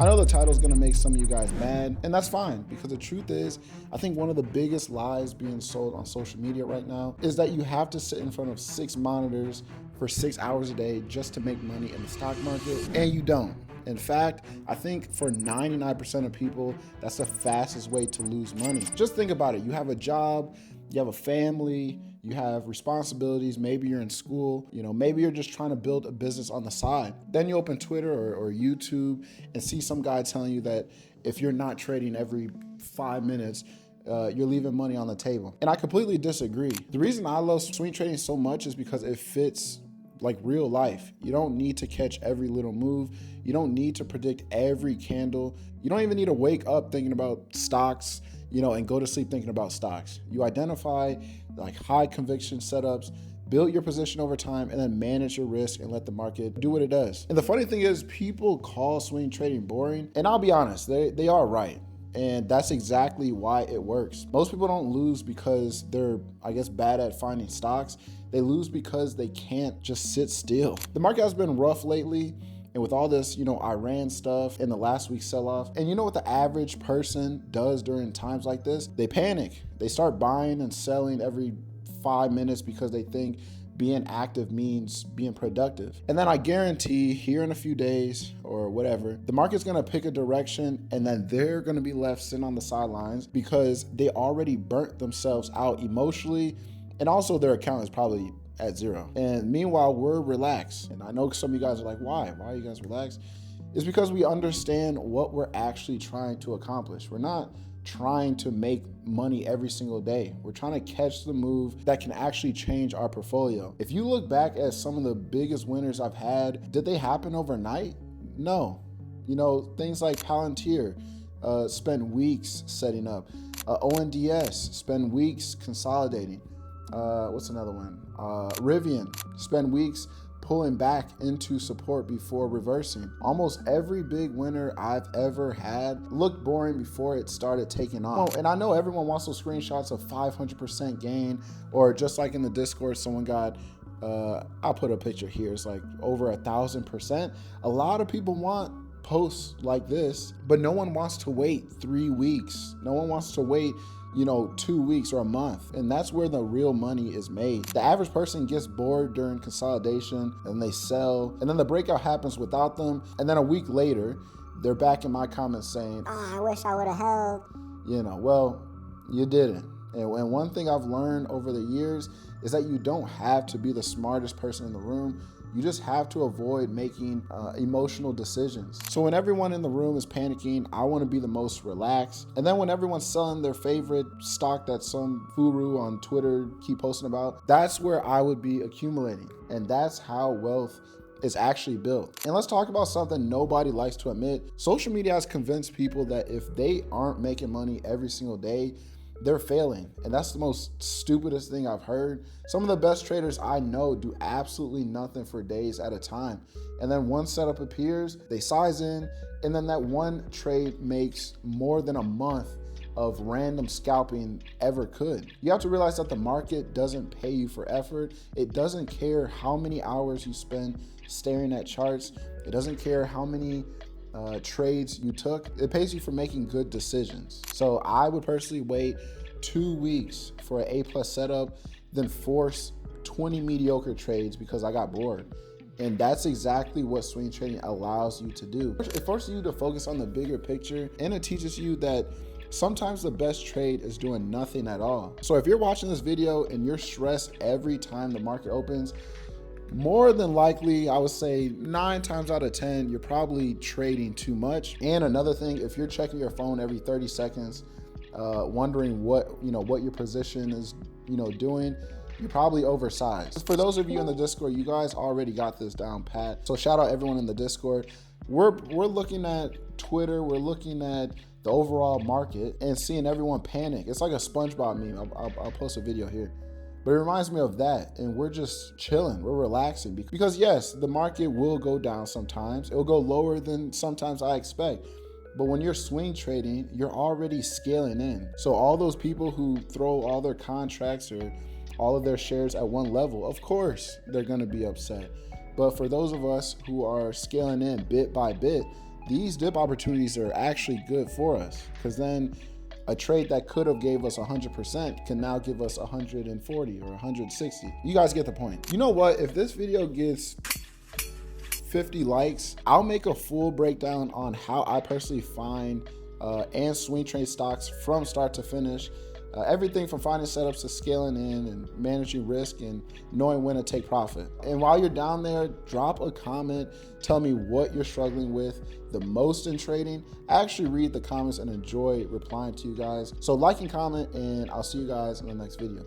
I know the title's gonna make some of you guys mad, and that's fine, because the truth is, I think one of the biggest lies being sold on social media right now is that you have to sit in front of 6 monitors for 6 hours a day just to make money in the stock market, and you don't. In fact, I think for 99% of people, that's the fastest way to lose money. Just think about it. You have a job, you have a family, you have responsibilities, maybe you're in school, maybe you're just trying to build a business on the side. Then you open Twitter or YouTube and see some guy telling you that if you're not trading every 5 minutes, you're leaving money on the table. And I completely disagree. The reason I love swing trading so much is because it fits like real life. You don't need to catch every little move. You don't need to predict every candle. You don't even need to wake up thinking about stocks, and go to sleep thinking about stocks. You identify like high conviction setups, build your position over time, and then manage your risk and let the market do what it does. And the funny thing is, people call swing trading boring, and I'll be honest, they are right. And that's exactly why it works. Most people don't lose because they're, bad at finding stocks. They lose because they can't just sit still. The market has been rough lately. And with all this, Iran stuff and the last week's sell-off, and you know what the average person does during times like this? They panic. They start buying and selling every 5 minutes because they think being active means being productive. And then I guarantee here in a few days or whatever, the market's gonna pick a direction, and then they're gonna be left sitting on the sidelines because they already burnt themselves out emotionally, and also their account is probably at zero. And meanwhile, we're relaxed. And I know some of you guys are like, why? Why are you guys relaxed? It's because we understand what we're actually trying to accomplish. We're not trying to make money every single day. We're trying to catch the move that can actually change our portfolio. If you look back at some of the biggest winners I've had, did they happen overnight? No. Things like Palantir spent weeks setting up. ONDS spend weeks consolidating. What's another one? Rivian spend weeks pulling back into support before reversing. Almost every big winner I've ever had looked boring before it started taking off. Oh, and I know everyone wants those screenshots of 500% gain, or just like in the Discord, someone got, I'll put a picture here, it's like over 1,000%. A lot of people want posts like this, but no one wants to wait 3 weeks. No one wants to wait 2 weeks or a month. And that's where the real money is made. The average person gets bored during consolidation and they sell, and then the breakout happens without them. And then a week later, they're back in my comments saying, I wish I would have held. Well, you didn't. And one thing I've learned over the years is that you don't have to be the smartest person in the room. You just have to avoid making emotional decisions. So when everyone in the room is panicking, I want to be the most relaxed. And then when everyone's selling their favorite stock that some guru on Twitter keep posting about, that's where I would be accumulating. And that's how wealth is actually built. And let's talk about something nobody likes to admit. Social media has convinced people that if they aren't making money every single day, they're failing. And that's the most stupidest thing I've heard. Some of the best traders I know do absolutely nothing for days at a time. And then one setup appears, they size in, and then that one trade makes more than a month of random scalping ever could. You have to realize that the market doesn't pay you for effort. It doesn't care how many hours you spend staring at charts. It doesn't care how many trades you took. It pays you for making good decisions. So I would personally wait 2 weeks for an A+ setup, then force 20 mediocre trades because I got bored. And that's exactly what swing trading allows you to do. It forces you to focus on the bigger picture, and it teaches you that sometimes the best trade is doing nothing at all. So if you're watching this video and you're stressed every time the market opens, more than likely, I would say 9 times out of 10, you're probably trading too much. And another thing, if you're checking your phone every 30 seconds, wondering what your position is, doing, you're probably oversized. For those of you in the Discord, you guys already got this down pat. So shout out everyone in the Discord. We're looking at Twitter, we're looking at the overall market and seeing everyone panic. It's like a SpongeBob meme. I'll post a video here. But it reminds me of that, and we're just chilling, we're relaxing. Because yes, the market will go down sometimes. It'll go lower than sometimes I expect. But when you're swing trading, you're already scaling in. So all those people who throw all their contracts or all of their shares at one level, of course, they're gonna be upset. But for those of us who are scaling in bit by bit, these dip opportunities are actually good for us, because then a trade that could have gave us 100% can now give us 140 or 160. You guys get the point. You know what? If this video gets 50 likes, I'll make a full breakdown on how I personally find and swing trade stocks from start to finish. Everything from finding setups to scaling in and managing risk and knowing when to take profit. And while you're down there, drop a comment. Tell me what you're struggling with the most in trading. I actually read the comments and enjoy replying to you guys. So like and comment, and I'll see you guys in the next video.